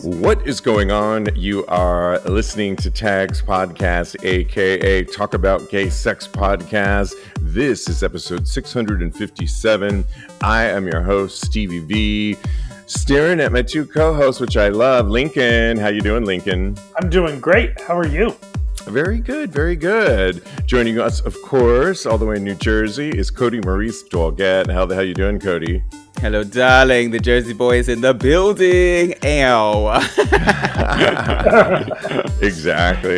What is going on? You are listening to TAGSPodcast, aka Talk About Gay Sex Podcast. This is episode 657. I am your host, Stevie V. Staring at my two co-hosts, which I love. Lincoln, how you doing, Lincoln? I'm doing great. How are you? Very good, very good. Joining us, of course, all the way in New Jersey is Kodi, Maurice, Doggette. How the hell you doing, Kodi? Hello, darling. The Jersey boy is in the building. Ow. Exactly.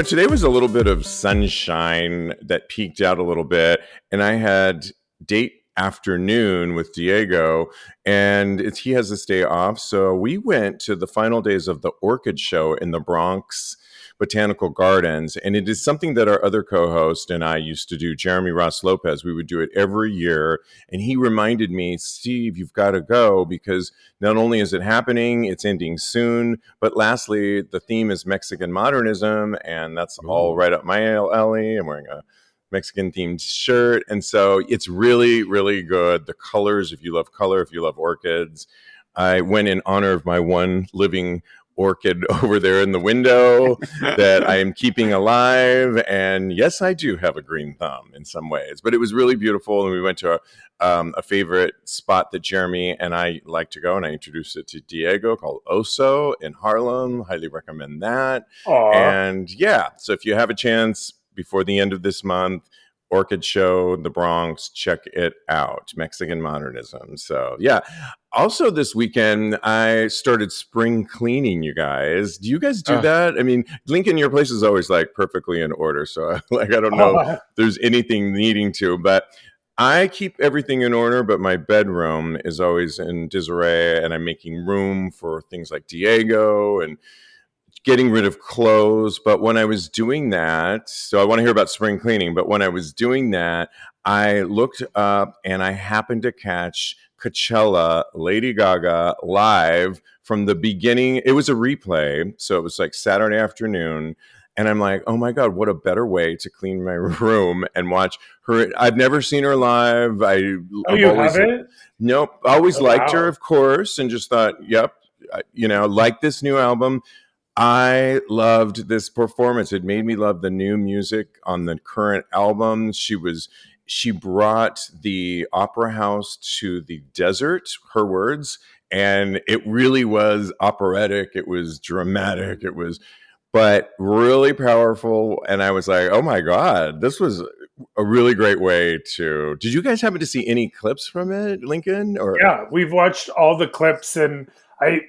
Today was a little bit of sunshine that peaked out a little bit, and I had date afternoon with Diego, and he has this day off. So we went to the final days of the Orchid Show in the Bronx Botanical Gardens, and it is something that our other co-host and I used to do, Jeremy Ross Lopez. We would do it every year, and he reminded me, Steve, you've got to go, because not only is it happening, it's ending soon, but lastly, the theme is Mexican modernism, and that's all right up my alley. I'm wearing a Mexican themed shirt, and so it's really, really good. The colors, if you love color, if you love orchids. I went in honor of my one living orchid over there in the window that I am keeping alive. And yes, I do have a green thumb in some ways, but it was really beautiful. And we went to a favorite spot that Jeremy and I like to go, and I introduced it to Diego, called Oso in Harlem. Highly recommend that. Aww. And yeah, so if you have a chance before the end of this month, Orchid Show, the Bronx, check it out. Mexican modernism. So yeah. Also this weekend, I started spring cleaning, you guys. Do you guys do that? I mean, Lincoln, your place is always like perfectly in order. So I don't know if there's anything needing to, but I keep everything in order, but my bedroom is always in disarray, and I'm making room for things like Diego and getting rid of clothes. But when I was doing that, so I want to hear about spring cleaning, but when I was doing that, I looked up and I happened to catch Coachella, Lady Gaga live from the beginning. It was a replay, so it was like Saturday afternoon. And I'm like, oh my God, what a better way to clean my room and watch her. I've never seen her live. You haven't? Nope. Always liked her, of course, and just thought, yep, like this new album. I loved this performance. It made me love the new music on the current album. She brought the opera house to the desert, her words, and it really was operatic. It was dramatic. But really powerful. And I was like, oh my God, this was a really great way to. Did you guys happen to see any clips from it, Lincoln? Or yeah, we've watched all the clips, and I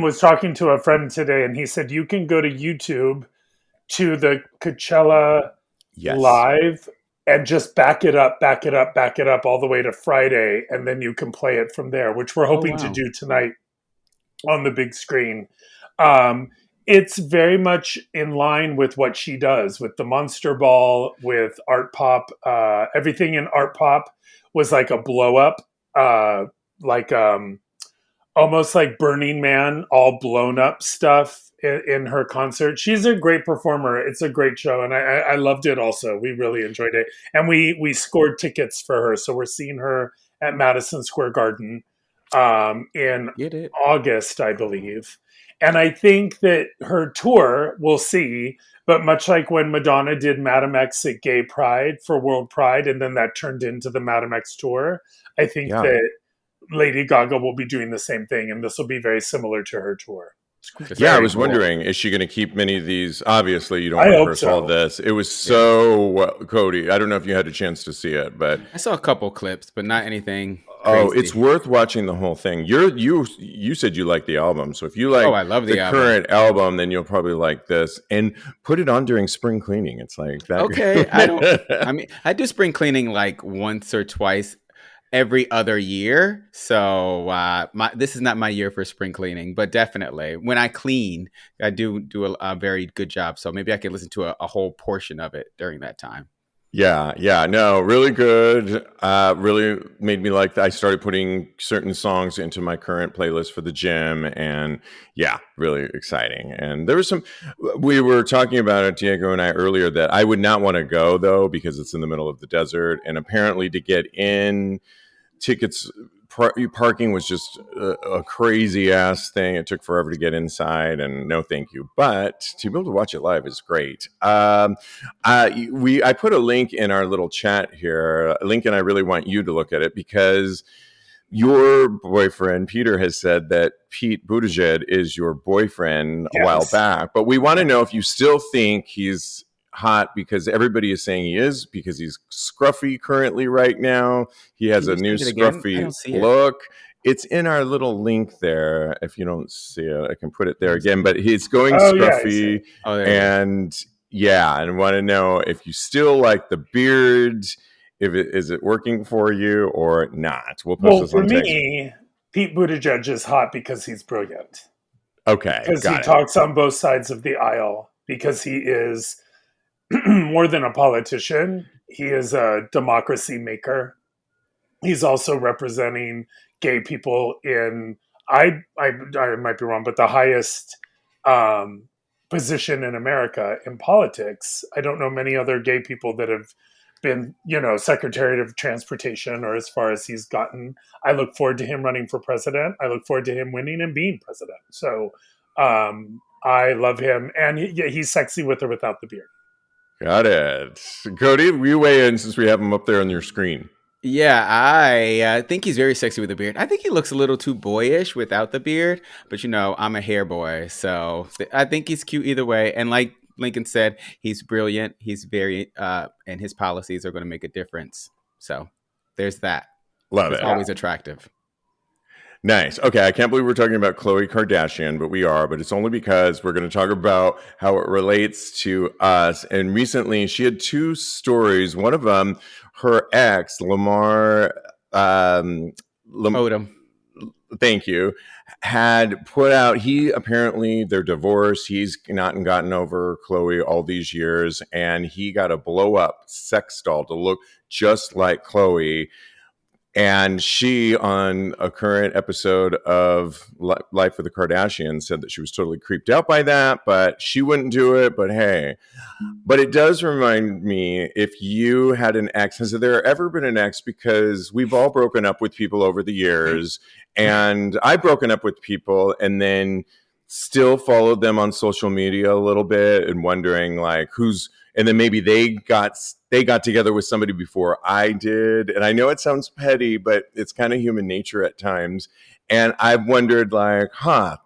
was talking to a friend today, and he said you can go to YouTube to the Coachella live and just back it up all the way to Friday, and then you can play it from there, which we're hoping to do tonight on the big screen. It's very much in line with what she does with the Monster Ball, with Art Pop. Everything in Art Pop was like a blow up, almost like Burning Man, all blown up stuff in her concert. She's a great performer. It's a great show, and I loved it also. We really enjoyed it. And we scored tickets for her, so we're seeing her at Madison Square Garden in August, I believe. And I think that her tour, we'll see, but much like when Madonna did Madam X at Gay Pride for World Pride, and then that turned into the Madam X tour, I think that Lady Gaga will be doing the same thing, and this will be very similar to her tour. Yeah, I was wondering, is she going to keep many of these? Obviously, you don't want to rehearse all this. It was Kodi, I don't know if you had a chance to see it, but I saw a couple clips, but not anything crazy. Oh, it's worth watching the whole thing. You said you like the album, so if you like I love the current album, then you'll probably like this. And put it on during spring cleaning. It's like that. Okay, I do spring cleaning like once or twice every other year, so this is not my year for spring cleaning, but definitely when I clean, I do a very good job, so maybe I can listen to a whole portion of it during that time. No, really good. Really made me like that. I started putting certain songs into my current playlist for the gym, and really exciting. And there was we were talking about it, Diego and I, earlier, that I would not want to go though, because it's in the middle of the desert, and apparently to get in, tickets parking was just a crazy ass thing. It took forever to get inside, and no thank you. But to be able to watch it live is great. I put a link in our little chat here. Lincoln, I really want you to look at it because your boyfriend Peter has said that Pete Buttigieg is your boyfriend a while back, but we want to know if you still think he's hot, because everybody is saying he is, because he's scruffy currently right now. He has a new scruffy look. It's in our little link there. If you don't see it, I can put it there again, but he's going scruffy. And want to know if you still like the beard. Is it working for you or not? We'll post this on for me, Pete Buttigieg is hot because he's brilliant. Okay, because he talks on both sides of the aisle. Because he is more than a politician, he is a democracy maker. He's also representing gay people in I might be wrong, but the highest position in America in politics. I don't know many other gay people that have been, Secretary of Transportation, or as far as he's gotten. I look forward to him running for president. I look forward to him winning and being president. So I love him, and he's sexy with or without the beard. Got it. Kodi, will you weigh in since we have him up there on your screen? Yeah, I think he's very sexy with the beard. I think he looks a little too boyish without the beard, but I'm a hair boy, so I think he's cute either way. And like Lincoln said, he's brilliant. He's very, and his policies are going to make a difference. So there's that. Love it. Always attractive. Nice. Okay, I can't believe we're talking about Khloe Kardashian, but we are. But it's only because we're going to talk about how it relates to us. And recently, she had two stories. One of them, her ex, Lamar Odom. Thank you. Had put out, they're divorced. He's not gotten over Khloe all these years, and he got a blow up sex doll to look just like Khloe. And she, on a current episode of Life with the Kardashians, said that she was totally creeped out by that, but she wouldn't do it. But hey, but it does remind me, if you had an ex, has there ever been an ex? Because we've all broken up with people over the years, and I've broken up with people and then still followed them on social media a little bit and wondering like and then maybe they got together with somebody before I did. And I know it sounds petty, but it's kind of human nature at times. And I've wondered like,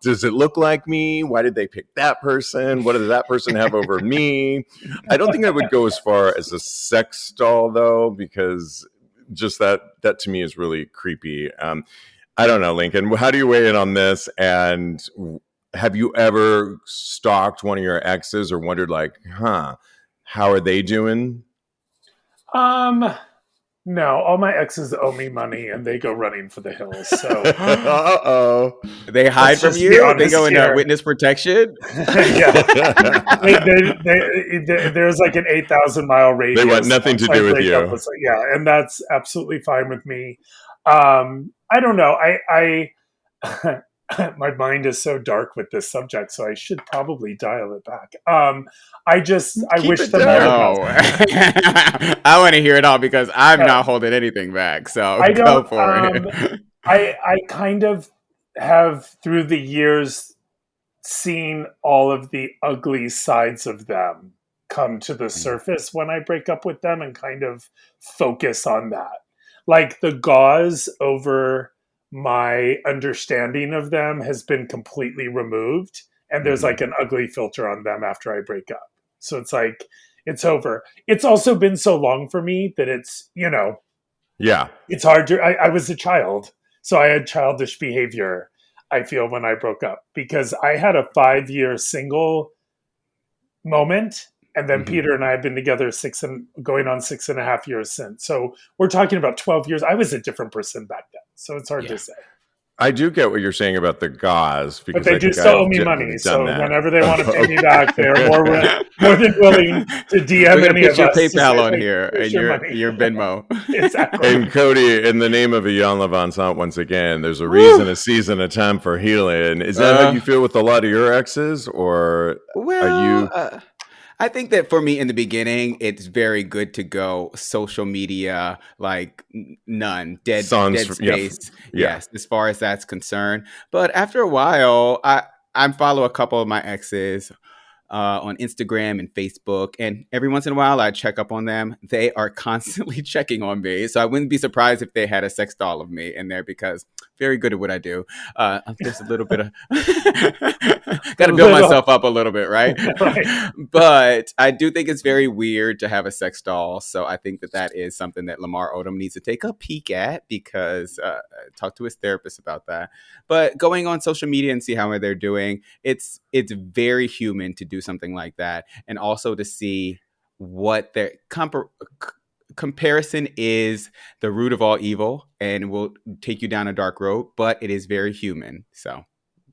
does it look like me? Why did they pick that person? What does that person have over me? I don't think I would go as far as a sex doll though, because just that to me is really creepy. I don't know, Lincoln, how do you weigh in on this? And have you ever stalked one of your exes or wondered like, how are they doing? No, all my exes owe me money and they go running for the hills. So they hide from you. They go into witness protection. Yeah, there's like an 8,000-mile radius. They want nothing to do with you. Yeah, and that's absolutely fine with me. I don't know. I my mind is so dark with this subject, so I should probably dial it back. I wish them all. I want to hear it all because I'm not holding anything back. So go for it. I kind of have through the years seen all of the ugly sides of them come to the surface when I break up with them and kind of focus on that. Like the gauze over my understanding of them has been completely removed, and there's like an ugly filter on them after I break up. So it's like, it's over. It's also been so long for me that it's, it's hard to, I was a child, so I had childish behavior, I feel, when I broke up, because I had a 5-year single moment. And then Peter and I have been together going on 6.5 years since. So we're talking about 12 years. I was a different person back then. So it's hard to say. I do get what you're saying about the gauze. Because but they do still owe me money. So whenever they want to pay me back, they're more than willing to DM any of us. Put your PayPal on here and your Venmo. Exactly. And Kodi, in the name of Jan Levansant, once again, there's a reason, a season, a time for healing. Is that how you feel with a lot of your exes? Or are you... I think that for me in the beginning, it's very good to go social media, like none, dead Yeah. space. Yeah. Yes, as far as that's concerned. But after a while, I follow a couple of my exes on Instagram and Facebook. And every once in a while, I check up on them. They are constantly checking on me. So I wouldn't be surprised if they had a sex doll of me in there because I'm very good at what I do. There's a little bit of... got to build myself up a little bit, right? Right. But I do think it's very weird to have a sex doll. So I think that is something that Lamar Odom needs to take a peek at because talk to his therapist about that. But going on social media and see how they're doing, it's very human to do something like that, and also to see what their comparison is the root of all evil and will take you down a dark road, but it is very human. So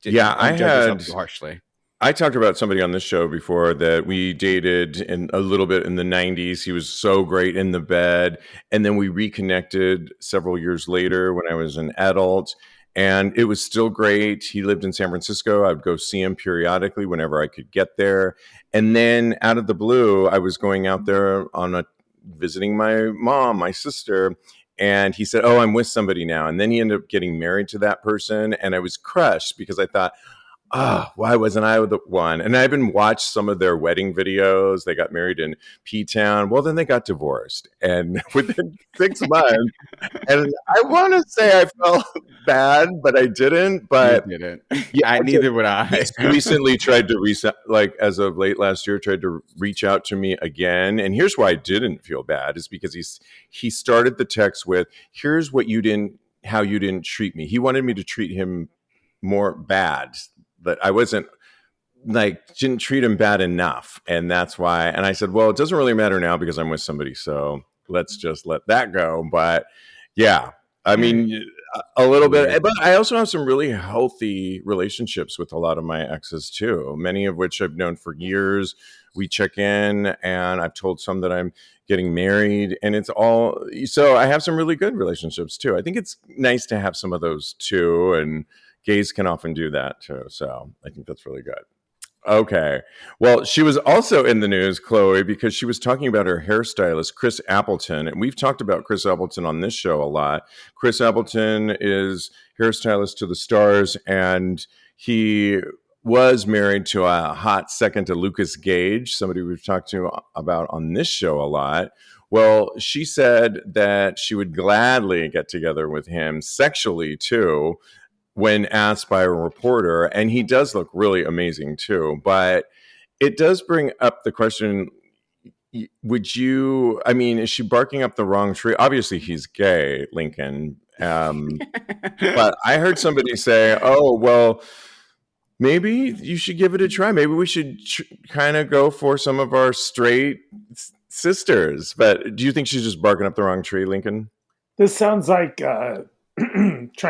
don't judge yourself too harshly. I talked about somebody on this show before that we dated in a little bit in the 90s. He was so great in the bed. And then we reconnected several years later when I was an adult. And it was still great. He lived in San Francisco. I would go see him periodically whenever I could get there. And then out of the blue, I was going out there visiting my mom, my sister. And he said, "Oh, I'm with somebody now." And then he ended up getting married to that person. And I was crushed because I thought, why wasn't I the one? And I even watched some of their wedding videos. They got married in P-Town. Well, then they got divorced. And within 6 months, and I want to say I felt bad, but I didn't. But you didn't. Yeah, neither would I. He's recently tried to as of late last year, tried to reach out to me again. And here's why I didn't feel bad is because he started the text with, "Here's how you didn't treat me." He wanted me to treat him more bad. But I wasn't didn't treat him bad enough. And that's why. And I said, well, it doesn't really matter now because I'm with somebody. So let's just let that go. But yeah, I mean, a little bit. But I also have some really healthy relationships with a lot of my exes too, many of which I've known for years. We check in and I've told some that I'm getting married and it's all. So I have some really good relationships too. I think it's nice to have some of those too. And gays can often do that too. So I think that's really good. Okay. Well, she was also in the news, Chloe, because she was talking about her hairstylist, Chris Appleton. And we've talked about Chris Appleton on this show a lot. Chris Appleton is hairstylist to the stars, and he was married to a hot second to Lucas Gage, somebody we've talked to about on this show a lot. Well, she said that she would gladly get together with him sexually, too, when asked by a reporter, and he does look really amazing too. But it does bring up the question, is she barking up the wrong tree? Obviously he's gay, Lincoln. But I heard somebody say, oh, well, maybe you should give it a try. Maybe we should kind of go for some of our straight sisters. But do you think she's just barking up the wrong tree, Lincoln? This sounds like trying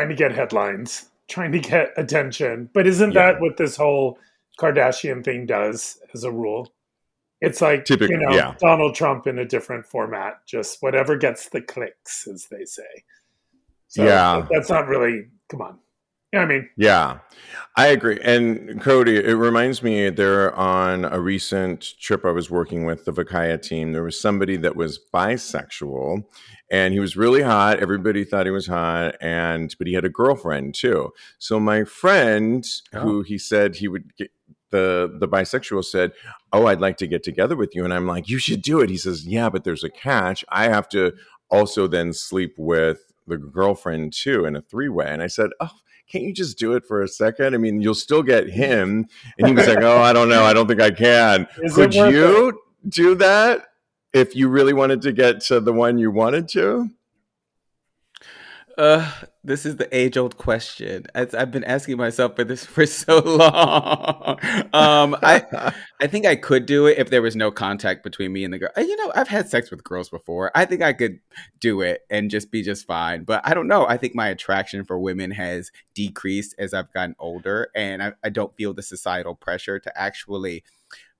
to get headlines, trying to get attention. But isn't that what this whole Kardashian thing does as a rule? It's like, Donald Trump in a different format, just whatever gets the clicks, as they say. So that's not really, come on. You know what I mean? Yeah, I agree. And Kodi, it reminds me there on a recent trip I was working with the Vakaya team, there was somebody that was bisexual and he was really hot. Everybody thought he was hot, but he had a girlfriend too. So my friend, who he said he would get, the bisexual said, "Oh, I'd like to get together with you." And I'm like, "You should do it." He says, "Yeah, but there's a catch. I have to also then sleep with the girlfriend too in a 3-way." And I said, "Oh, can't you just do it for a second? I mean, you'll still get him." And he was like, "Oh, I don't know. I don't think I can." Could you do that if you really wanted to get to the one you wanted to? This is the age-old question. I've been asking myself for this for so long. I think I could do it if there was no contact between me and the girl. I've had sex with girls before. I think I could do it and just be just fine. But I don't know. I think my attraction for women has decreased as I've gotten older, and I don't feel the societal pressure to actually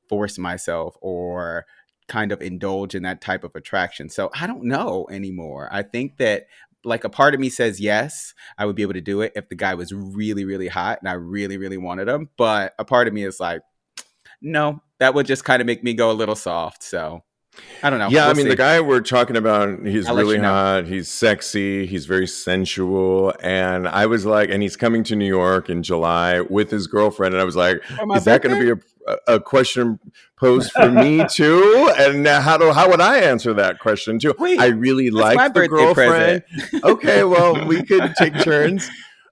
force myself or kind of indulge in that type of attraction. So I don't know anymore. I think that like a part of me says yes, I would be able to do it if the guy was really, really hot and I really, really wanted him. But a part of me is like, no, that would just kind of make me go a little soft. So I don't know. Yeah, We'll I mean, see. the guy we're talking about, he's I'll let really you know. hot. He's sexy. He's very sensual. And I was like, and he's coming to New York in July with his girlfriend. And I was like, For my is that going birthday? to be a question posed for me too? And how would I answer that question too? Wait, I really that's my like the birthday girlfriend. present. Okay, well, we could take turns.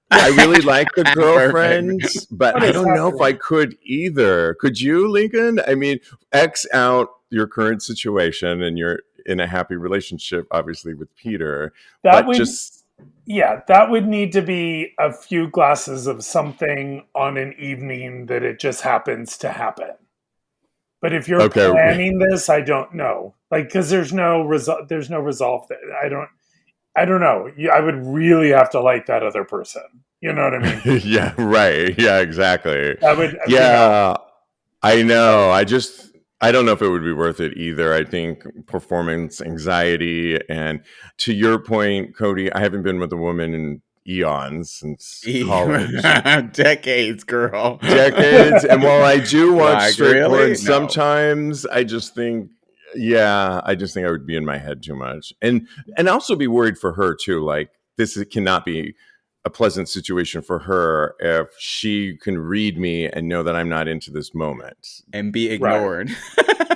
I really like the girlfriend, Perfect. but What I is don't know if I happening? could either. Could you, Lincoln? I mean, X out your current situation and you're in a happy relationship, obviously, with Peter, That but would, just yeah, that would need to be a few glasses of something on an evening that it just happens to happen. But if you're okay. planning this, I don't know. Like, because there's no result, there's no resolve there. I don't know. I would really have to like that other person. You know what I mean? Yeah, right. Yeah, exactly. That would, Yeah, I know. I don't know if it would be worth it either. I think performance anxiety. And to your point, Kodi, I haven't been with a woman in eons since college. Decades, girl. Decades. And while I do watch Like, straight porn, really? No. sometimes I just think, yeah, I just think I would be in my head too much. And also be worried for her too. Like cannot be a pleasant situation for her if she can read me and know that I'm not into this moment. And be right. ignored.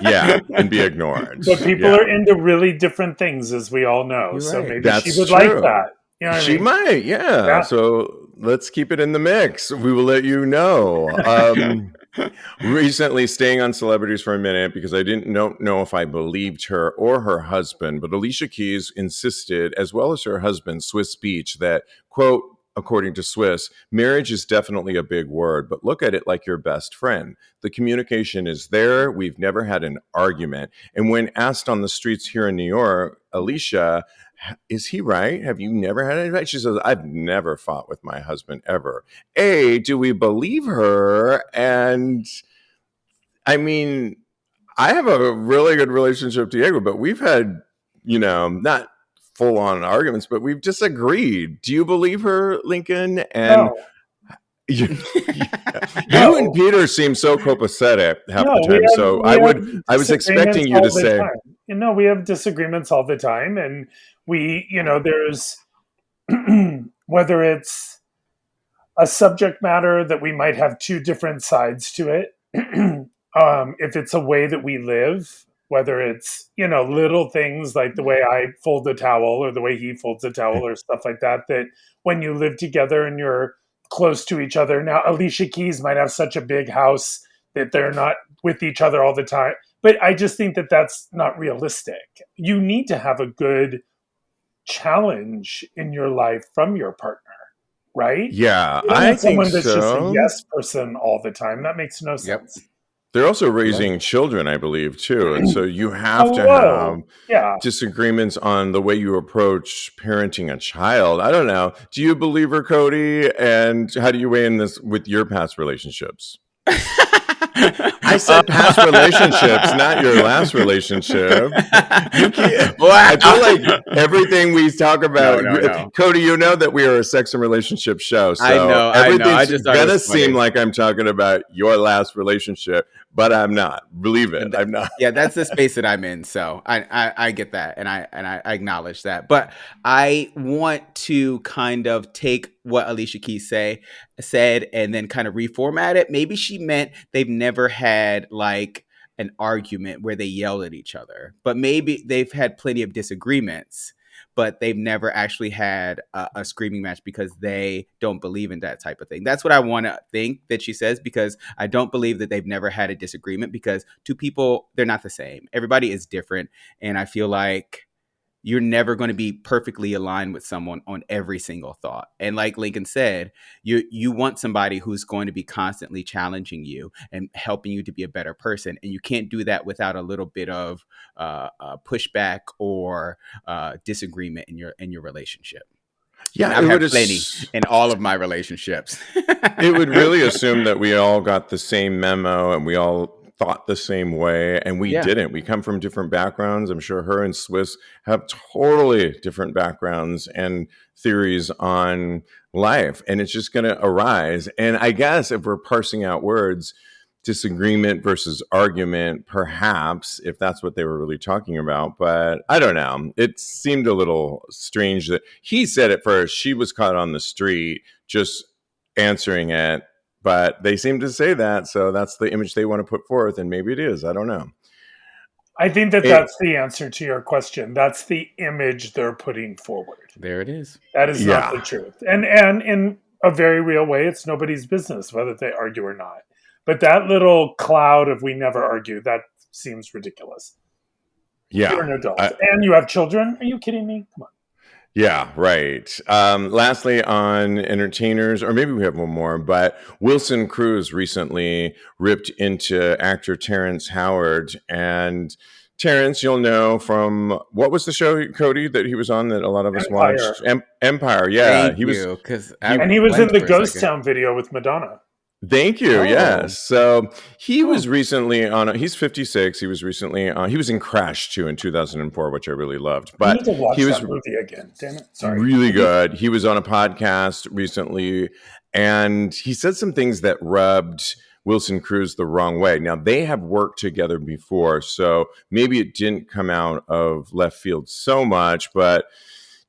Yeah, and be ignored. But people Yeah. are into really different things, as we all know. You're So right. maybe That's she would true. like that. You know what I She mean? might, yeah. Yeah. So let's keep it in the mix. We will let you know. Recently, staying on celebrities for a minute because I didn't know if I believed her or her husband, but Alicia Keys insisted, as well as her husband, Swiss Beach, that, quote, according to Swiss, marriage is definitely a big word, but look at it like your best friend. The communication is there. We've never had an argument. And when asked on the streets here in New York, Alicia, is he right? Have you never had any fight? She says, I've never fought with my husband ever. A, do we believe her? And I mean, I have a really good relationship with Diego, but we've had, not full on arguments, but we've disagreed. Do you believe her, Lincoln? And No. you No. and Peter seem so copacetic half No, the time. So I was expecting disagreements you all to the say, time. We have disagreements all the time, and there's whether it's a subject matter that we might have two different sides to it. If it's a way that we live, whether it's little things like the way I fold a towel or the way he folds a towel or stuff like that, that when you live together and you're close to each other. Now, Alicia Keys might have such a big house that they're not with each other all the time. But I just think that that's not realistic. You need to have a good challenge in your life from your partner, right? yeah, You don't I want think someone that's just a so. yes person all the time. That makes no Yep. sense. They're also raising children, I believe, too. And so you have to Hello. have Yeah. disagreements on the way you approach parenting a child. I don't know. Do you believe her, Kodi? And how do you weigh in this with your past relationships? I said past relationships, not your last relationship. You can't. I feel like everything we talk about, No. Kodi, you know that we are a sex and relationship show. So I know. I everything's just thought it gonna was funny. seem like I'm talking about your last relationship, but I'm not. Believe it, I'm not. Yeah, that's the space that I'm in. So I get that, and I acknowledge that. But I want to kind of take what Alicia Keys said and then kind of reformat it. Maybe she meant they've never had like an argument where they yelled at each other, but maybe they've had plenty of disagreements, but they've never actually had a screaming match because they don't believe in that type of thing. That's what I want to think that she says, because I don't believe that they've never had a disagreement, because two people, they're not the same. Everybody is different. And I feel like you're never going to be perfectly aligned with someone on every single thought. And like Lincoln said, you want somebody who's going to be constantly challenging you and helping you to be a better person. And you can't do that without a little bit of pushback or disagreement in your relationship. Yeah, I've had plenty in all of my relationships. It would really assume that we all got the same memo and we all thought the same way, and we didn't. We come from different backgrounds. I'm sure her and Swiss have totally different backgrounds and theories on life, and it's just going to arise. And I guess if we're parsing out words, disagreement versus argument, perhaps, if that's what they were really talking about. But I don't know. It seemed a little strange that he said it first. She was caught on the street just answering it. But they seem to say that. So that's the image they want to put forth. And maybe it is. I don't know. I think that's the answer to your question. That's the image they're putting forward. There it is. That is not the truth. And in a very real way, it's nobody's business whether they argue or not. But that little cloud of "we never argue," that seems ridiculous. Yeah. You're an adult. And you have children? Are you kidding me? Come on. Yeah, right. Lastly, on entertainers, or maybe we have one more, but Wilson Cruz recently ripped into actor Terrence Howard. And Terrence, you'll know from, what was the show, Kodi, that he was on that a lot of us watched? Empire, yeah. Thank you, because he was in the Ghost Town video with Madonna. Thank you. Yes. So he was recently on. He's 56. He was recently on. He was in Crash 2 in 2004, which I really loved. But I need to watch that movie again. Damn it! Sorry. Really good. He was on a podcast recently, and he said some things that rubbed Wilson Cruz the wrong way. Now they have worked together before, so maybe it didn't come out of left field so much, but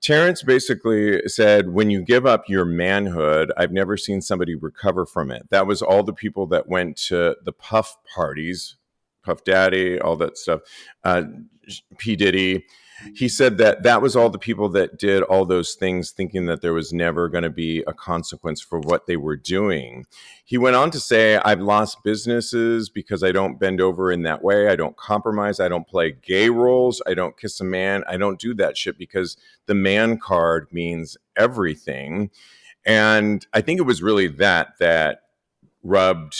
Terrence basically said, when you give up your manhood, I've never seen somebody recover from it. That was all the people that went to the Puff parties, Puff Daddy, all that stuff, P. Diddy. He said that was all the people that did all those things thinking that there was never going to be a consequence for what they were doing. He went on to say, I've lost businesses because I don't bend over in that way. I don't compromise. I don't play gay roles. I don't kiss a man. I don't do that shit because the man card means everything. And I think it was really that rubbed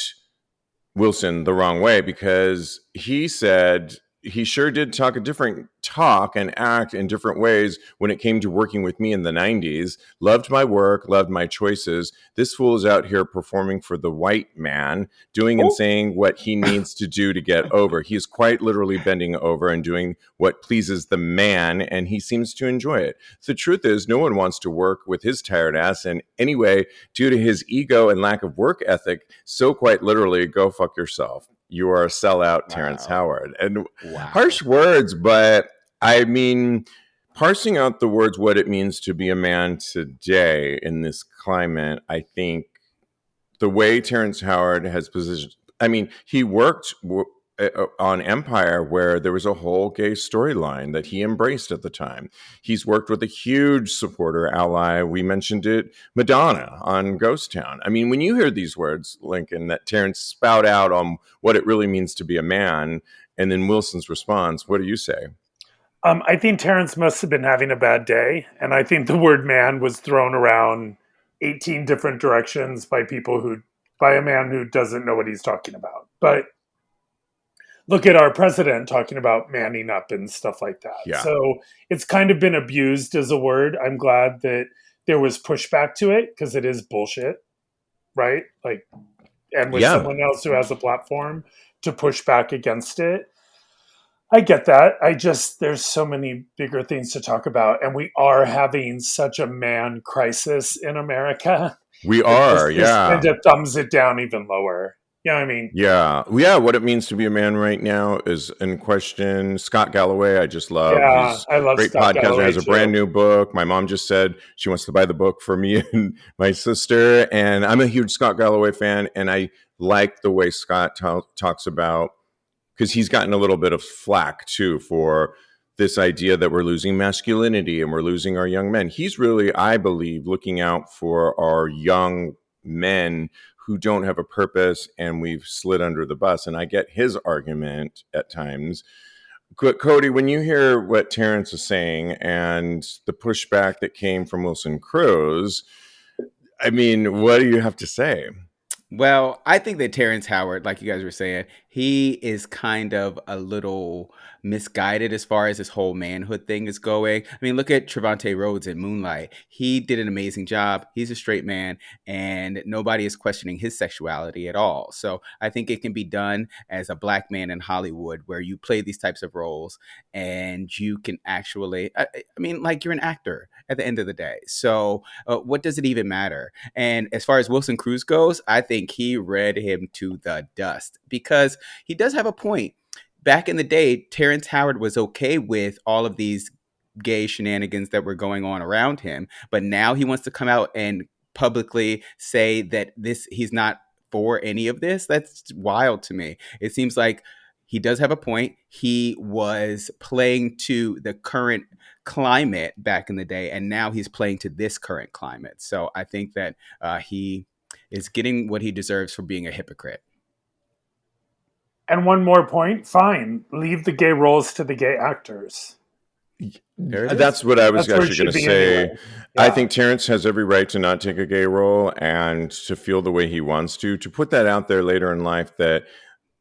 Wilson the wrong way, because he said he sure did talk and act in different ways when it came to working with me in the 90s. Loved my work, loved my choices. This fool is out here performing for the white man, doing and saying what he needs to do to get over. He is quite literally bending over and doing what pleases the man, and he seems to enjoy it. The truth is, no one wants to work with his tired ass, and anyway, due to his ego and lack of work ethic, so quite literally, go fuck yourself. You are a sellout, Terrence Howard. And harsh words, but I mean, parsing out the words, what it means to be a man today in this climate, I think the way Terrence Howard has positioned, I mean, he worked on Empire, where there was a whole gay storyline that he embraced at the time. He's worked with a huge supporter ally. We mentioned it, Madonna on Ghost Town. I mean, when you hear these words, Lincoln, that Terrence spout out on what it really means to be a man, and then Wilson's response, what do you say? I think Terrence must have been having a bad day, and I think the word man was thrown around 18 different directions by a man who doesn't know what he's talking about. But look at our president talking about manning up and stuff like that. Yeah. So it's kind of been abused as a word. I'm glad that there was pushback to it, because it is bullshit, right? Like, and with someone else who has a platform to push back against it. I get that. There's so many bigger things to talk about. And we are having such a man crisis in America. We are, And it thumbs it down even lower. You know what I mean? Yeah. What it means to be a man right now is in question. Scott Galloway, I just love. Yeah, I love great Scott podcaster. Galloway Has a brand new book. My mom just said she wants to buy the book for me and my sister. And I'm a huge Scott Galloway fan. And I like the way Scott talks about, because he's gotten a little bit of flack too for this idea that we're losing masculinity and we're losing our young men. He's really, I believe, looking out for our young men who don't have a purpose and we've slid under the bus. And I get his argument at times. Kodi, when you hear what Terrence is saying and the pushback that came from Wilson Cruz, I mean, what do you have to say? Well, I think that Terrence Howard, like you guys were saying, he is kind of a little misguided as far as this whole manhood thing is going. I mean, look at Trevante Rhodes in Moonlight. He did an amazing job. He's a straight man, and nobody is questioning his sexuality at all. So I think it can be done as a black man in Hollywood, where you play these types of roles and you can actually, I mean, like, you're an actor. at the end of the day. So what does it even matter? And as far as Wilson Cruz goes, I think he read him to the dust, because he does have a point. Back in the day, Terrence Howard was okay with all of these gay shenanigans that were going on around him, but now he wants to come out and publicly say that he's not for any of this. That's wild to me. It seems like he does have a point. He was playing to the current climate back in the day, and now he's playing to this current climate. So I think that he is getting what he deserves for being a hypocrite. And one more point, fine. Leave the gay roles to the gay actors. That's what I was actually going to say. Anyway. Yeah. I think Terrence has every right to not take a gay role and to feel the way he wants to put that out there later in life, that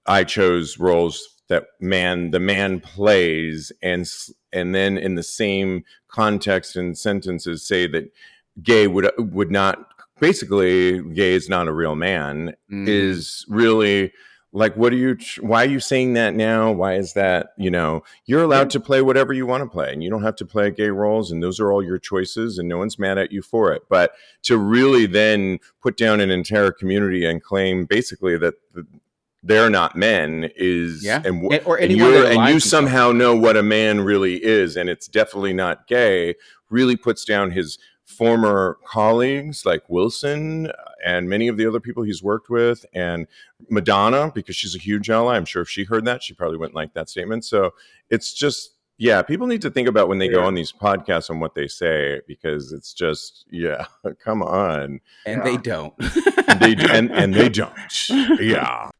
I chose roles that the man plays, and then in the same context and sentences say that gay would not, basically gay is not a real man, is really like, why are you saying that now? Why is that? You're allowed to play whatever you want to play, and you don't have to play gay roles, and those are all your choices, and no one's mad at you for it. But to really then put down an entire community and claim basically that they're not men is, and you somehow know what a man really is, and it's definitely not gay, really puts down his former colleagues like Wilson and many of the other people he's worked with, and Madonna, because she's a huge ally. I'm sure if she heard that, she probably wouldn't like that statement. So it's just, people need to think about when they go on these podcasts and what they say, because it's just, come on. And they don't. and they don't. Yeah.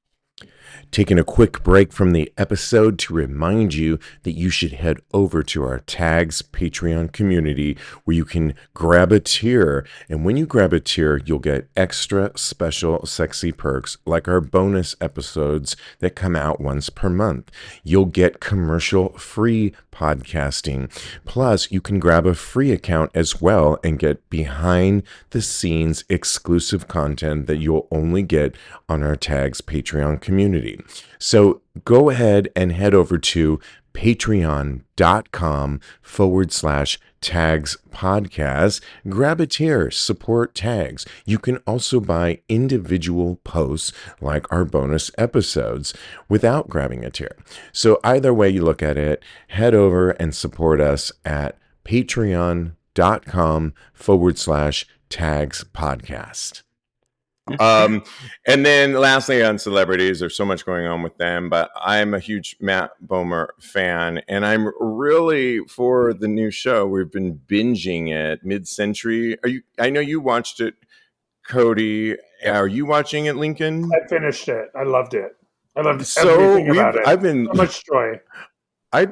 Taking a quick break from the episode to remind you that you should head over to our Tags Patreon community, where you can grab a tier. And when you grab a tier, you'll get extra special sexy perks like our bonus episodes that come out once per month. You'll get commercial-free podcasting. Plus, you can grab a free account as well and get behind-the-scenes exclusive content that you'll only get on our Tags Patreon community. So go ahead and head over to patreon.com/TAGSPodcast. Grab a tier, support Tags. You can also buy individual posts like our bonus episodes without grabbing a tier. So either way you look at it, head over and support us at patreon.com/TAGSPodcast. And then lastly, on celebrities, there's so much going on with them, but I'm a huge Matt Bomer fan, and I'm really for the new show. We've been binging it, Mid-Century. I know you watched it, Kodi. Are you watching it, Lincoln? I finished it. I loved it. I loved everything about it. So much joy. I've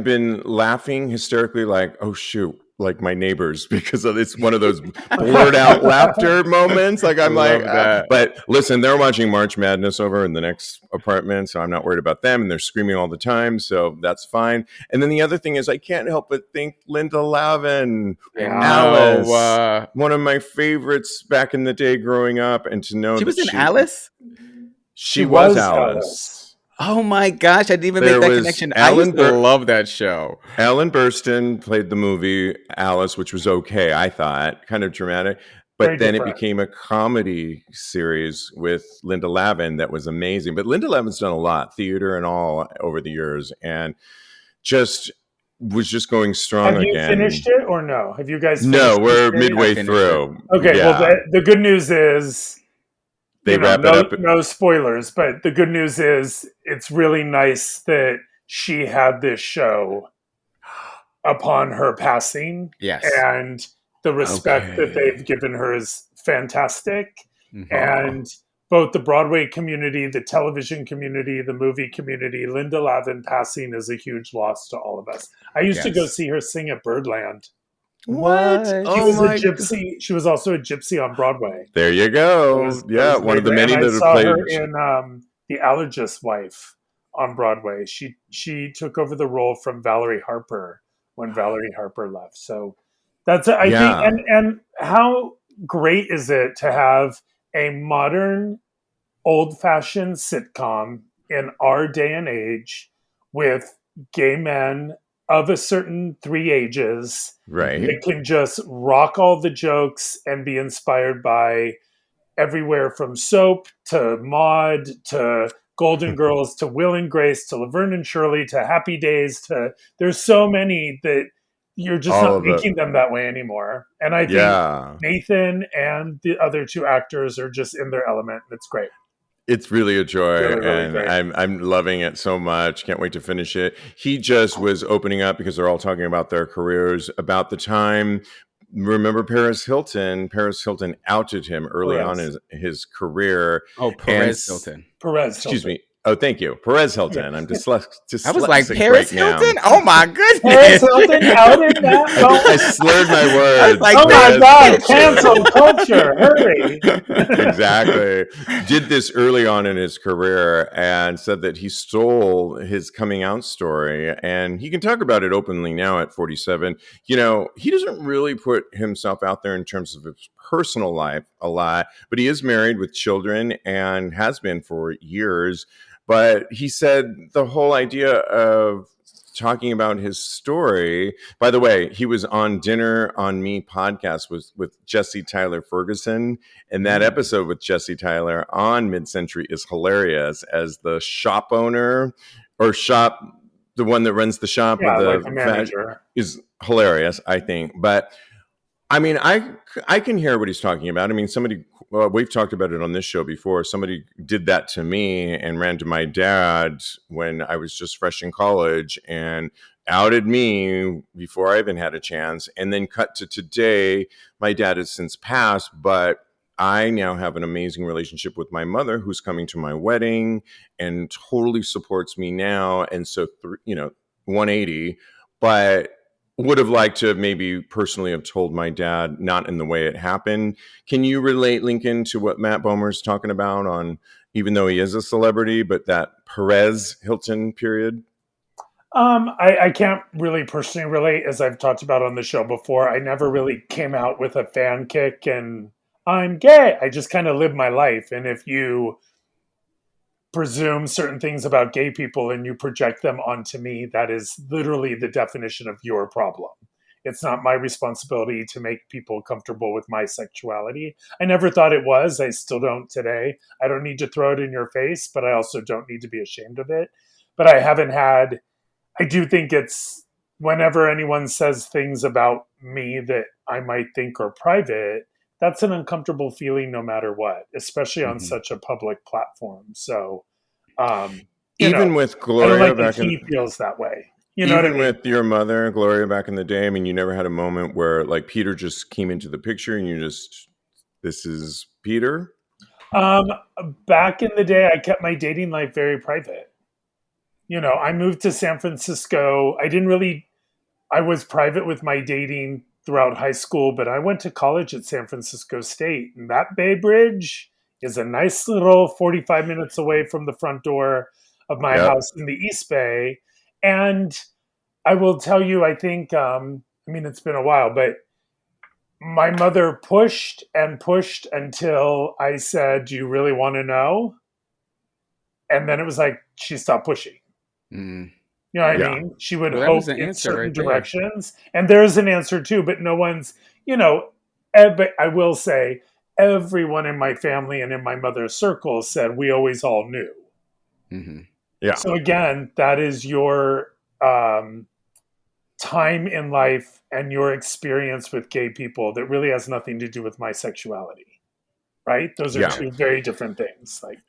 been laughing hysterically, like, oh shoot, like my neighbors, because it's one of those blurred out laughter moments. Like I'm like, but listen, they're watching March Madness over in the next apartment, so I'm not worried about them, and they're screaming all the time, so that's fine. And then the other thing is, I can't help but think Linda Lavin, Alice, one of my favorites back in the day growing up, and to know she was in Alice. She was Alice. Oh my gosh, I didn't even make that connection. I used to love that show. Ellen Burstyn played the movie Alice, which was okay, I thought, kind of dramatic. But then it became a comedy series with Linda Lavin that was amazing. But Linda Lavin's done a lot, theater and all, over the years, and was just going strong again. Have you finished it or no? Have you guys finished No, we're midway through. Okay, well, the good news is, they wrap it up. No spoilers, but the good news is it's really nice that she had this show upon her passing. Yes. And the respect that they've given her is fantastic. Mm-hmm. And both the Broadway community, the television community, the movie community, Linda Lavin passing is a huge loss to all of us. I used to go see her sing at Birdland. What? She was a gypsy. She was also a gypsy on Broadway. There you go. One of the many that have played. I saw her in The Allergist's Wife on Broadway. She took over the role from Valerie Harper when Valerie Harper left. So that's I think. And how great is it to have a modern, old-fashioned sitcom in our day and age with gay men of a certain 3 ages Right. that can just rock all the jokes and be inspired by everywhere from Soap to Maude to Golden Girls to Will and Grace to Laverne and Shirley to Happy Days to there's so many that you're just All not of it. making them that way anymore. And I think Yeah. Nathan and the other 2 actors are just in their element. It's great. It's really a joy, Really, really and great. I'm loving it so much. Can't wait to finish it. He just was opening up because they're all talking about their careers about the time. Remember Paris Hilton? Paris Hilton outed him early on in his career. Oh, Perez Hilton. Perez Excuse Hilton. me. Oh, thank you. Perez Hilton. I'm dyslexic. I was like, right Paris Hilton? now. Oh my goodness. Paris Hilton outed that? I slurred my words. like, oh my Perez God, Hilton. cancel culture. Hurry. Exactly. Did this early on in his career and said that he stole his coming out story. And he can talk about it openly now at 47. You know, he doesn't really put himself out there in terms of his personal life a lot, but he is married with children and has been for years. But he said the whole idea of talking about his story. By the way, he was on Dinner on Me podcast with Jesse Tyler Ferguson. And that episode with Jesse Tyler on Mid-Century is hilarious as the shop owner or the one that runs the shop. Yeah, of the like the manager. is hilarious, I think. But I mean, I can hear what he's talking about. I mean, we've talked about it on this show before. Somebody did that to me and ran to my dad when I was just fresh in college and outed me before I even had a chance. And then cut to today, my dad has since passed, but I now have an amazing relationship with my mother who's coming to my wedding and totally supports me now. And so, 180, but would have liked to maybe personally have told my dad, not in the way it happened. Can you relate, Lincoln, to what Matt Bomer's talking about on, even though he is a celebrity, but that Perez Hilton period? I can't really personally relate, as I've talked about on the show before. I never really came out with a fan kick and I'm gay. I just kind of lived my life. And if you presume certain things about gay people and you project them onto me, that is literally the definition of your problem. It's not my responsibility to make people comfortable with my sexuality. I never thought it was. I still don't today. I don't need to throw it in your face, but I also don't need to be ashamed of it. But I do think it's whenever anyone says things about me that I might think are private, that's an uncomfortable feeling no matter what, especially on such a public platform. So, even with Gloria, I don't like that he feels that way. You know what I mean? With your mother, Gloria, back in the day, I mean, you never had a moment where like Peter just came into the picture and this is Peter? Back in the day, I kept my dating life very private. You know, I moved to San Francisco. I was private with my dating throughout high school, but I went to college at San Francisco State, and that Bay Bridge is a nice little 45 minutes away from the front door of my house in the East Bay. And I will tell you, I think, it's been a while, but my mother pushed and pushed until I said, "Do you really want to know?" And then it was like, she stopped pushing. Mm. You know what I mean? She would hope in certain directions. And there's an answer too, but no one's, but I will say everyone in my family and in my mother's circle said we always all knew. Mm-hmm. Yeah. So again, that is your time in life and your experience with gay people that really has nothing to do with my sexuality, right? Those are two very different things. Like,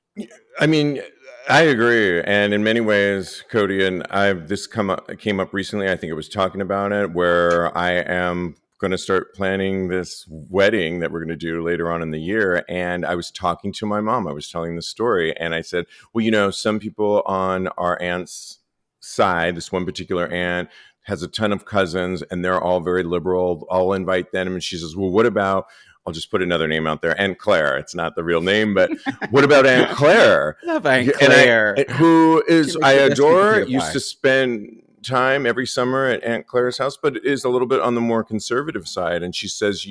I mean, I agree, and in many ways, Kodi and this came up recently. I think I was talking about it, where I am going to start planning this wedding that we're going to do later on in the year. And I was talking to my mom. I was telling the story, and I said, "Well, some people on our aunt's side, this one particular aunt has a ton of cousins, and they're all very liberal. I'll invite them." And she says, "Well, what about?" I'll just put another name out there. Aunt Claire. It's not the real name, but what about Aunt Claire? Love Aunt Claire. Who is, I adore, used to spend time every summer at Aunt Claire's house, but is a little bit on the more conservative side. And she says,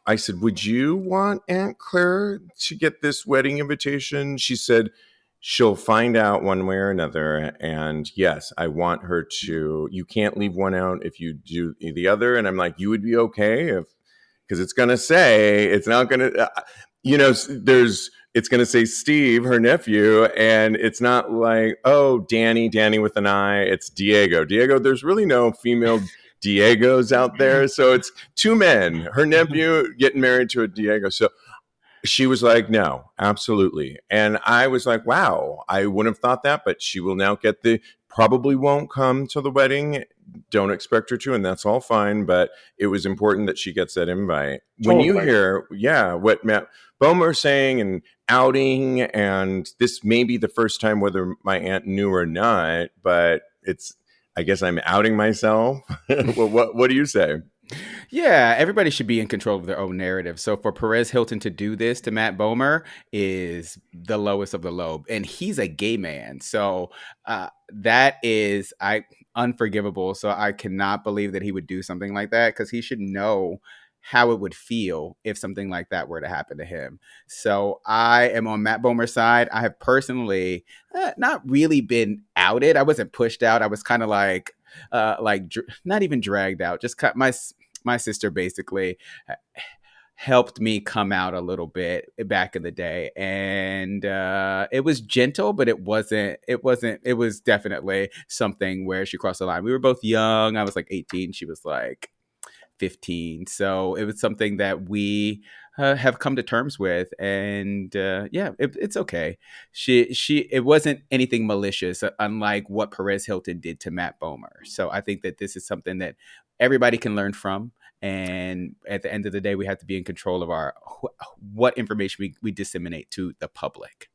I said, "Would you want Aunt Claire to get this wedding invitation?" She said, she'll find out one way or another. And yes, I want her to, you can't leave one out if you do the other. And I'm like, you would be okay if, because it's going to say, it's not going to, it's going to say Steve, her nephew, and it's not like, oh, Danny with an I, it's Diego. There's really no female Diegos out there. So it's two men, her nephew getting married to a Diego. So she was like, no, absolutely. And I was like, wow, I wouldn't have thought that, but she will now get probably won't come to the wedding. Don't expect her to, and that's all fine. But it was important that she gets that invite. When you hear, what Matt Bomer saying and outing, and this may be the first time whether my aunt knew or not, but I guess I'm outing myself. What do you say? Yeah, everybody should be in control of their own narrative. So for Perez Hilton to do this to Matt Bomer is the lowest of the low. And he's a gay man. So that is unforgivable. So I cannot believe that he would do something like that, because he should know how it would feel if something like that were to happen to him. So I am on Matt Bomer's side. I have personally not really been outed. I wasn't pushed out. I was kind of like not even dragged out. Just my sister basically helped me come out a little bit back in the day, and it was gentle, but it was definitely something where she crossed the line. We were both young. I was like 18. She was like 15. So it was something that we have come to terms with, and it's okay. It wasn't anything malicious, unlike what Perez Hilton did to Matt Bomer. So I think that this is something that everybody can learn from. And at the end of the day, we have to be in control of what information we disseminate to the public.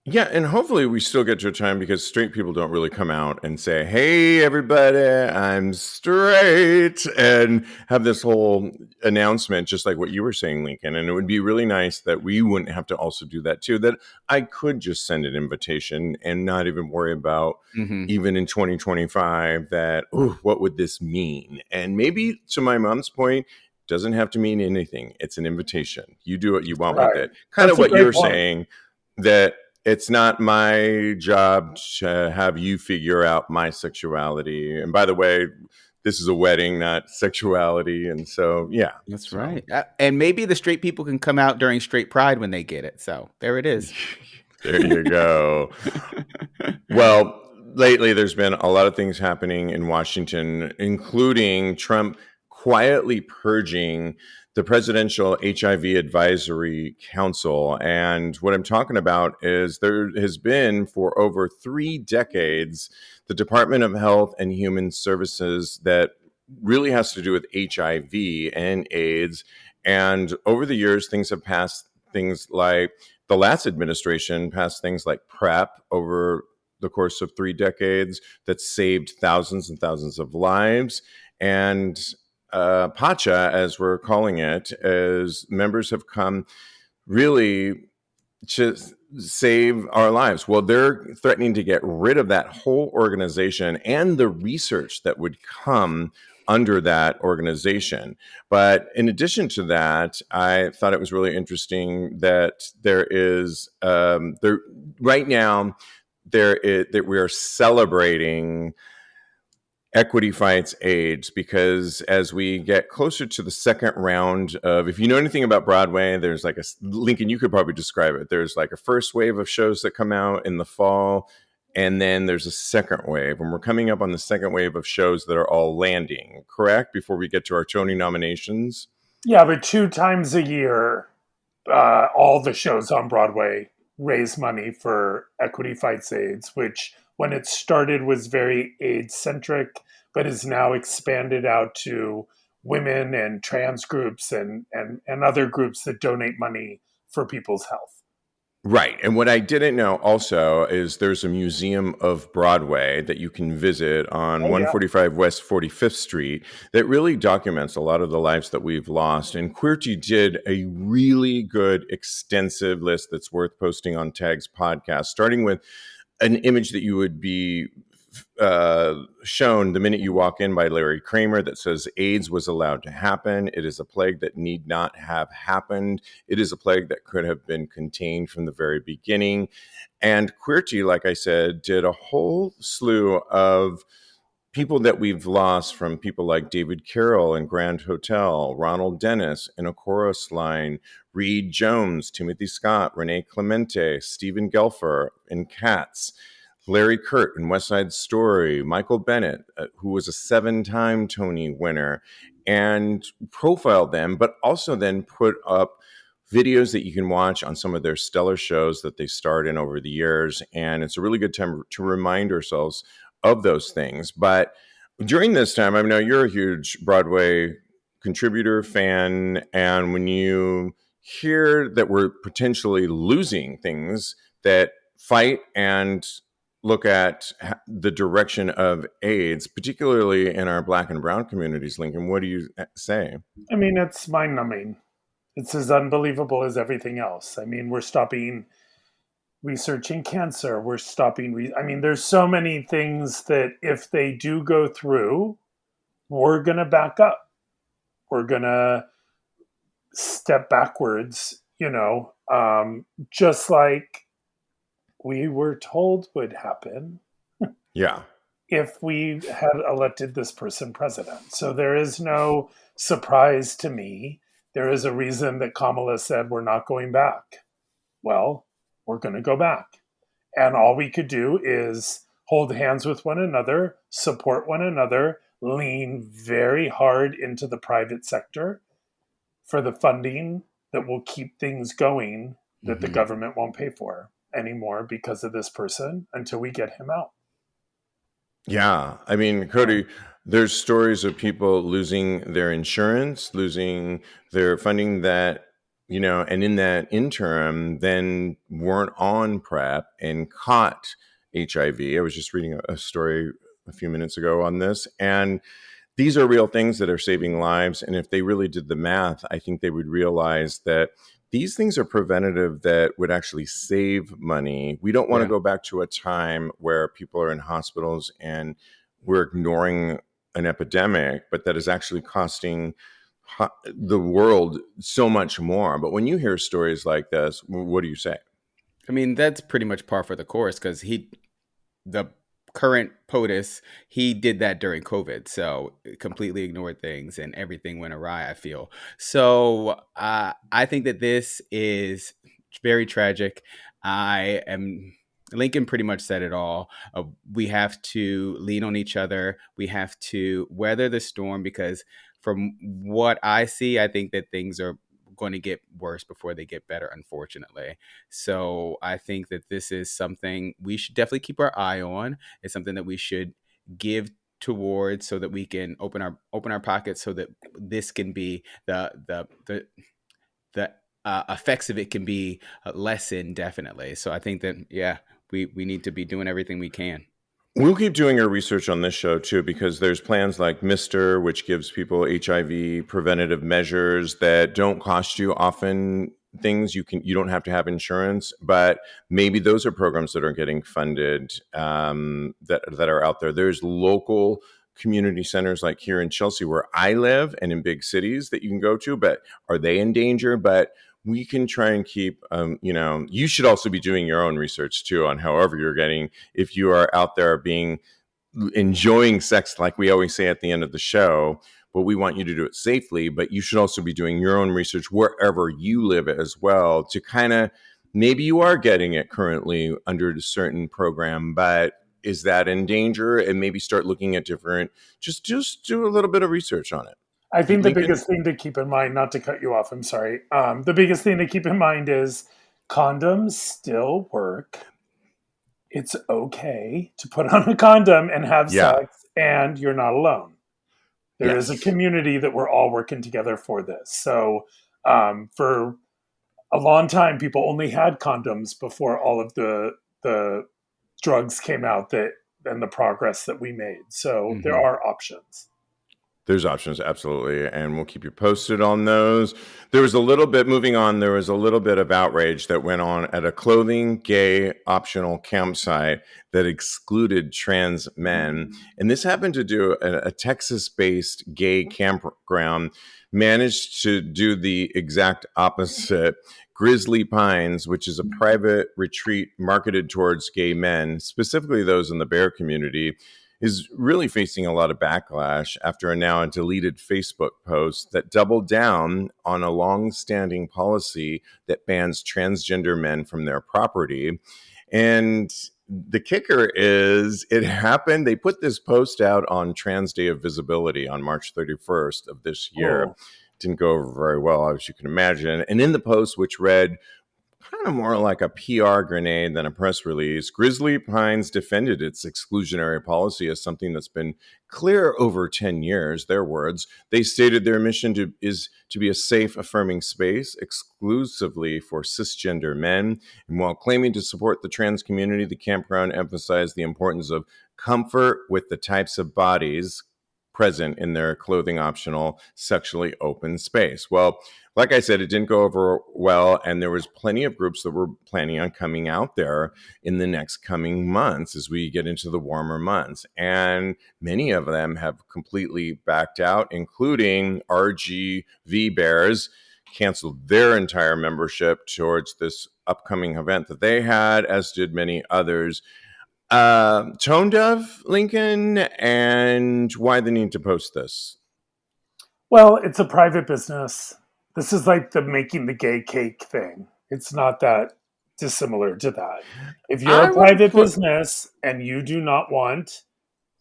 Yeah, and hopefully we still get to a time, because straight people don't really come out and say, hey, everybody, I'm straight, and have this whole announcement, just like what you were saying, Lincoln. And it would be really nice that we wouldn't have to also do that too, that I could just send an invitation and not even worry about, even in 2025, that, what would this mean? And maybe, to my mom's point, doesn't have to mean anything. It's an invitation. You do what you want with it. Kind of what you're saying, that it's not my job to have you figure out my sexuality. And by the way, this is a wedding, not sexuality. And so, yeah. That's right. And maybe the straight people can come out during straight pride when they get it. So there it is. There you go. Well, lately there's been a lot of things happening in Washington, including Trump quietly purging the Presidential HIV Advisory Council. And what I'm talking about is there has been, for over 3 decades, the Department of Health and Human Services that really has to do with HIV and AIDS. And over the years, things have passed things like, the last administration passed things like PrEP over the course of 3 decades that saved thousands and thousands of lives. And PACHA, as we're calling it, as members have come really to save our lives. Well, they're threatening to get rid of that whole organization and the research that would come under that organization. But in addition to that, I thought it was really interesting that there is right now that we are celebrating Equity Fights AIDS, because as we get closer to the second round of, if you know anything about Broadway, there's like Lincoln, you could probably describe it. There's like a first wave of shows that come out in the fall, and then there's a second wave, and we're coming up on the second wave of shows that are all landing, correct? Before we get to our Tony nominations. Yeah, but 2 times a year, all the shows on Broadway raise money for Equity Fights AIDS, which when it started was very AIDS-centric, but is now expanded out to women and trans groups and other groups that donate money for people's health. Right. And what I didn't know also is there's a museum of Broadway that you can visit on 145 West 45th Street that really documents a lot of the lives that we've lost. And QWERTY did a really good, extensive list that's worth posting on TAGSPodcast, starting with an image that you would be shown the minute you walk in by Larry Kramer that says AIDS was allowed to happen. It is a plague that need not have happened. It is a plague that could have been contained from the very beginning. And Queerty, like I said, did a whole slew of people that we've lost, from people like David Carroll in Grand Hotel, Ronald Dennis in A Chorus Line, Reed Jones, Timothy Scott, Renee Clemente, Stephen Gelfer in Cats, Larry Kurt in West Side Story, Michael Bennett, who was a 7-time Tony winner, and profiled them, but also then put up videos that you can watch on some of their stellar shows that they starred in over the years. And it's a really good time to remind ourselves of those things. But during this time, I know you're a huge Broadway contributor, fan, and when you hear that we're potentially losing things that fight and look at the direction of AIDS, particularly in our Black and Brown communities, Lincoln, what do you say? I mean, it's mind-numbing. It's as unbelievable as everything else. I mean, we're stopping researching cancer. We're stopping. I mean, there's so many things that if they do go through, we're going to back up. We're going to step backwards, just like we were told would happen. Yeah. If we had elected this person president. So there is no surprise to me. There is a reason that Kamala said we're not going back. Well, we're going to go back. And all we could do is hold hands with one another, support one another, lean very hard into the private sector for the funding that will keep things going that the government won't pay for anymore because of this person until we get him out. Yeah. I mean, Kodi, there's stories of people losing their insurance, losing their funding that, and in that interim, then weren't on PrEP and caught HIV. I was just reading a story a few minutes ago on this. And these are real things that are saving lives. And if they really did the math, I think they would realize that these things are preventative that would actually save money. We don't want to go back to a time where people are in hospitals and we're ignoring an epidemic, but that is actually costing the world so much more. But when you hear stories like this, what do you say? I mean, that's pretty much par for the course, because the current POTUS, he did that during COVID. So completely ignored things and everything went awry, I feel. So I think that this is very tragic. Lincoln pretty much said it all. We have to lean on each other. We have to weather the storm, because from what I see, I think that things are going to get worse before they get better, unfortunately. So I think that this is something we should definitely keep our eye on. It's something that we should give towards, so that we can open our pockets, so that this can be the effects of it can be lessened, definitely. So I think that, we need to be doing everything we can. We'll keep doing our research on this show, too, because there's plans like Mr., which gives people HIV preventative measures that don't cost you often things. You don't have to have insurance, but maybe those are programs that are getting funded that are out there. There's local community centers like here in Chelsea where I live and in big cities that you can go to, but are they in danger? But we can try and keep, you should also be doing your own research too on however you're getting, if you are out there enjoying sex, like we always say at the end of the show, but we want you to do it safely, but you should also be doing your own research wherever you live as well, to kind of, maybe you are getting it currently under a certain program, but is that in danger? And maybe start looking at different, just do a little bit of research on it. I think the biggest thing to keep in mind, not to cut you off, I'm sorry. The biggest thing to keep in mind is condoms still work. It's okay to put on a condom and have sex, and you're not alone. There is a community that we're all working together for this. So for a long time, people only had condoms before all of the drugs came out and the progress that we made. So there are options. There's options, absolutely. And we'll keep you posted on those. There was a little bit, moving on, there was a little bit of outrage that went on at a clothing gay optional campsite that excluded trans men. And this happened to do a Texas-based gay campground managed to do the exact opposite. Grizzly Pines, which is a private retreat marketed towards gay men, specifically those in the bear community, is really facing a lot of backlash after a now deleted Facebook post that doubled down on a long-standing policy that bans transgender men from their property. And the kicker is it happened. They put this post out on Trans Day of Visibility on March 31st of this year. Didn't go over very well, as you can imagine. And in the post, which read kind of more like a PR grenade than a press release, Grizzly Pines defended its exclusionary policy as something that's been clear over 10 years. Their words, they stated their mission is to be a safe, affirming space exclusively for cisgender men. And while claiming to support the trans community, the campground emphasized the importance of comfort with the types of bodies present in their clothing optional sexually open space. Well, like I said, it didn't go over well, and there was plenty of groups that were planning on coming out there in the next coming months as we get into the warmer months. And many of them have completely backed out, including RGV Bears, canceled their entire membership towards this upcoming event that they had, as did many others. Tone Deaf, Lincoln, and why the need to post this? Well, it's a private business. This is like the making the gay cake thing. It's not that dissimilar to that. If you're a private business and you do not want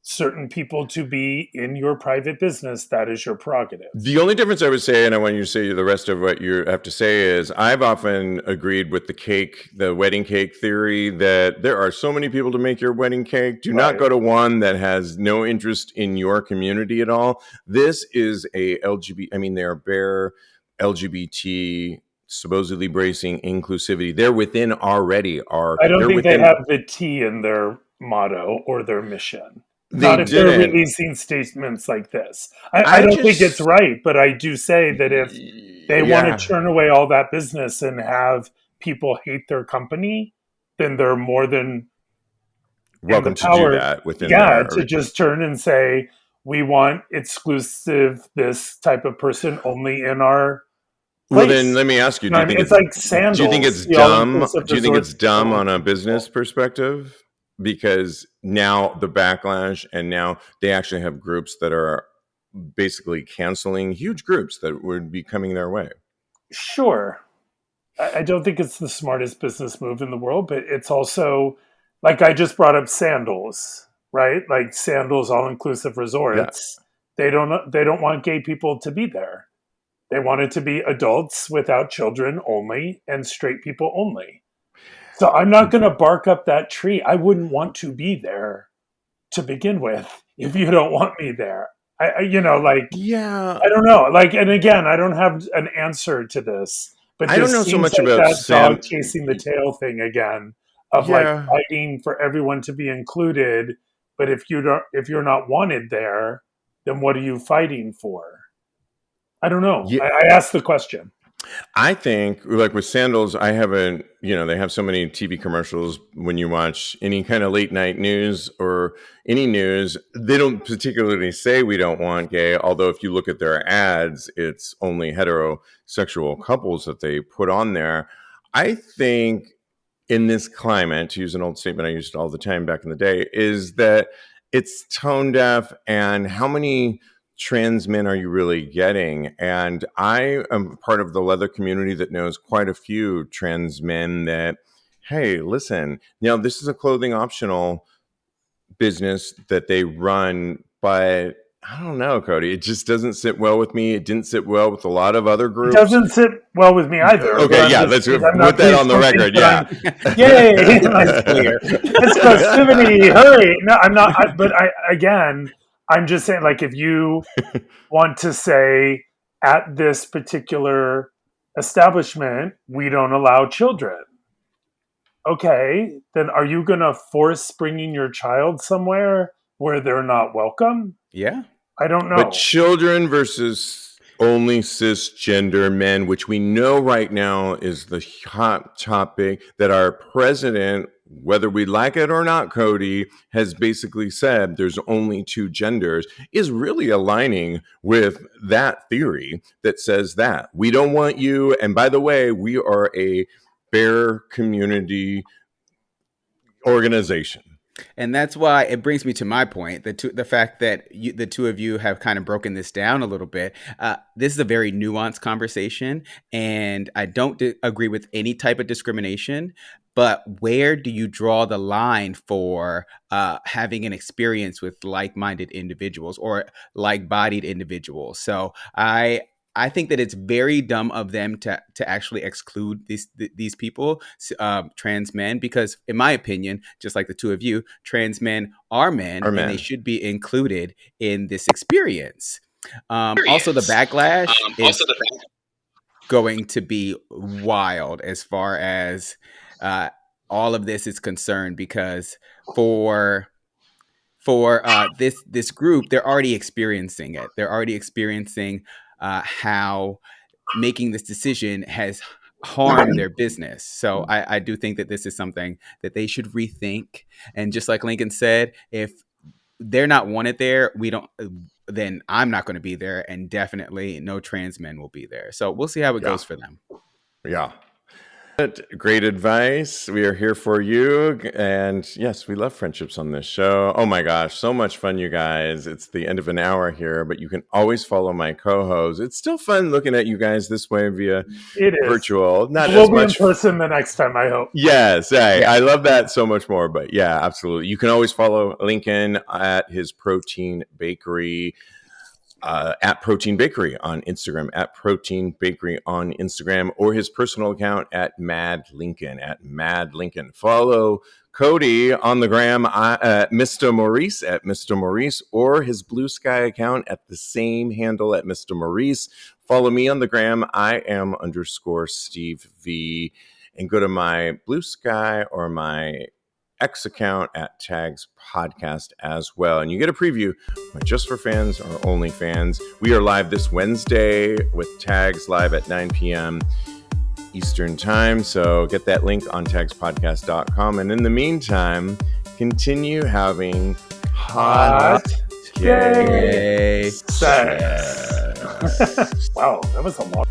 certain people to be in your private business, that is your prerogative. The only difference I would say, and I want you to say the rest of what you have to say, is I've often agreed with the wedding cake theory, that there are so many people to make your wedding cake. Do not go to one that has no interest in your community at all. This is a they're bare LGBT, supposedly bracing inclusivity. They're within already our. I don't think they have the T in their motto or their mission. Not if they're releasing statements like this. I don't think it's right, but I do say that if they want to turn away all that business and have people hate their company, then they're more than welcome to do that within to just turn and say, we want exclusive this type of person only in our place. Well, then let me ask you, do you think it's like sandals? Do you think it's dumb? Do you think it's dumb on a business perspective? Because now the backlash, and now they actually have groups that are basically canceling, huge groups that would be coming their way. Sure. I don't think it's the smartest business move in the world, but it's also, like I just brought up sandals, right? Like Sandals all-inclusive resorts. Yeah. They don't want gay people to be there. They want it to be adults without children only and straight people only. So I'm not going to bark up that tree. I wouldn't want to be there to begin with if you don't want me there. I don't know. Like, and again, I don't have an answer to this, but I don't know so much like about that dog chasing the tail thing again of like fighting for everyone to be included. But if you're not wanted there, then what are you fighting for? I don't know. Yeah. I asked the question. I think, like with Sandals, they have so many TV commercials. When you watch any kind of late night news or any news, they don't particularly say we don't want gay. Although if you look at their ads, it's only heterosexual couples that they put on there. I think in this climate, to use an old statement I used all the time back in the day, is that it's tone deaf, and how many trans men are you really getting? And I am part of the leather community that knows quite a few trans men that, hey, listen, now this is a clothing optional business that they run, but I don't know, Kodi. It just doesn't sit well with me. It didn't sit well with a lot of other groups. It doesn't sit well with me either. Okay, yeah, let's put that on the record. Yeah. Yay! Exclusivity, hurry. No, I'm not. I'm just saying, like, if you want to say at this particular establishment, we don't allow children. Okay, then are you going to force bringing your child somewhere where they're not welcome? Yeah. I don't know. But children versus only cisgender men, which we know right now is the hot topic that our president, whether we like it or not, Kodi, has basically said there's only two genders, is really aligning with that theory that says that we don't want you. And by the way, we are a fair community organization. And that's why it brings me to my point, the fact that the two of you have kind of broken this down a little bit. This is a very nuanced conversation, and I don't agree with any type of discrimination. But where do you draw the line for having an experience with like-minded individuals or like-bodied individuals? So I think that it's very dumb of them to actually exclude these people, trans men, because in my opinion, just like the two of you, trans men are men, and they should be included in this experience. Also, the backlash is going to be wild as far as all of this is concerned, because for this group, they're already experiencing it. They're already experiencing how making this decision has harmed their business. So I do think that this is something that they should rethink. And just like Lincoln said, if they're not wanted there, then I'm not going to be there, and definitely no trans men will be there. So we'll see how it goes for them. Yeah. Great advice. We are here for you. And yes, we love friendships on this show. Oh my gosh, so much fun, you guys. It's the end of an hour here, but you can always follow my co-host. It's still fun looking at you guys this way via virtual. Not we'll as be much in person the next time, I hope. Yes, I love that so much more. But yeah, absolutely. You can always follow Lincoln at his Protein Bakery. At Protein Bakery on Instagram, at Protein Bakery on Instagram, or his personal account at Mad Lincoln, at Mad Lincoln. Follow Kodi on the gram at Mr. Maurice, at Mr. Maurice, or his Blue Sky account at the same handle at Mr. Maurice. Follow me on the gram. I am _Steve V. And go to my Blue Sky or my X account at TAGSPodcast as well. And you get a preview of Just for Fans or Only Fans. We are live this Wednesday with Tags live at 9 p.m. Eastern Time. So get that link on TAGSPodcast.com. And in the meantime, continue having hot gay sex. Wow, that was a long